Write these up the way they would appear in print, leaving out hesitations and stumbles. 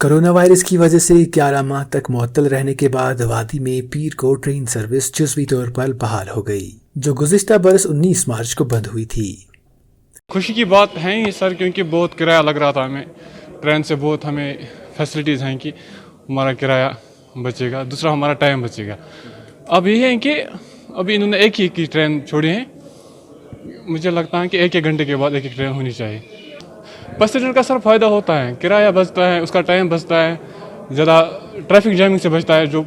Corona virus کی وجہ سے 11 ماہ تک معطل رہنے کے بعد وادی میں پیر کو ٹرین سروس جزوی طور پر بحال ہو گئی، جو گزشتہ برس 19 مارچ کو بند ہوئی تھی۔ خوشی کی بات ہے ہی سر، کیونکہ بہت کرایہ لگ رہا تھا ہمیں، ٹرین سے بہت ہمیں فیسلٹیز ہیں کہ ہمارا کرایہ بچے گا، دوسرا ہمارا ٹائم بچے گا۔ اب یہ ہے کہ ابھی انہوں نے ایک ہی کی ٹرین چھوڑی ہے، مجھے لگتا ہے کہ ایک گھنٹے کے بعد ایک ٹرین ہونی چاہیے۔ پیسنجر کا سر فائدہ ہوتا ہے، کرایہ بچتا ہے، اس کا ٹائم بچتا ہے، زیادہ ٹریفک جیمنگ سے بچتا ہے، جو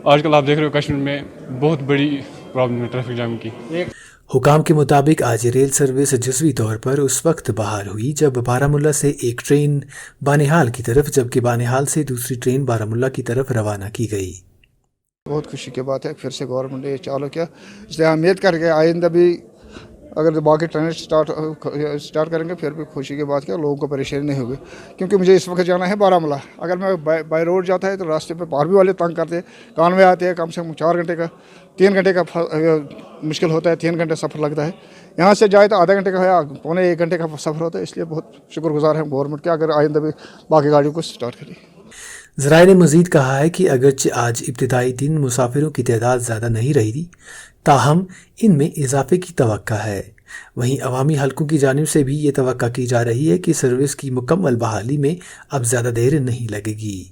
آج کل آپ دیکھ رہے ہو کشمیر میں بہت بڑی پرابلم ہے ٹریفک جیمنگ کی۔ حکام کے مطابق آج ریل سروس جزوی طور پر اس وقت بحال ہوئی جب بارہمولہ سے ایک ٹرین بانہال کی طرف جبکہ بانہال سے دوسری ٹرین بارہمولہ کی طرف روانہ کی گئی۔ بہت خوشی کی بات ہے، پھر سے گورنمنٹ نے یہ چالو کیا، اس لیے امید کر کے آئندہ بھی اگر باقی ٹرین اسٹارٹ کریں گے پھر بھی خوشی کی بات کیا، لوگوں کو پریشانی نہیں ہوگی، کیونکہ مجھے اس وقت جانا ہے بارہمولہ۔ اگر میں بائی روڈ جاتا ہے تو راستے پہ آرمی والے تنگ کرتے، کانوے آتے ہیں، کم سے کم 4 گھنٹے کا 3 گھنٹے کا مشکل ہوتا ہے، 3 گھنٹے سفر لگتا ہے، یہاں سے جائے تو آدھا گھنٹے کا ہے، پونے 1 گھنٹے کا سفر ہوتا ہے، اس لیے بہت شکر گزار ہیں گورنمنٹ کے، اگر آئندہ بھی باقی گاڑیوں کو اسٹارٹ کرے۔ ذرائع نے مزید کہا ہے کہ اگرچہ آج ابتدائی دن مسافروں کی تعداد زیادہ نہیں رہی، تاہم ان میں اضافے کی توقع ہے۔ وہیں عوامی حلقوں کی جانب سے بھی یہ توقع کی جا رہی ہے کہ سروس کی مکمل بحالی میں اب زیادہ دیر نہیں لگے گی۔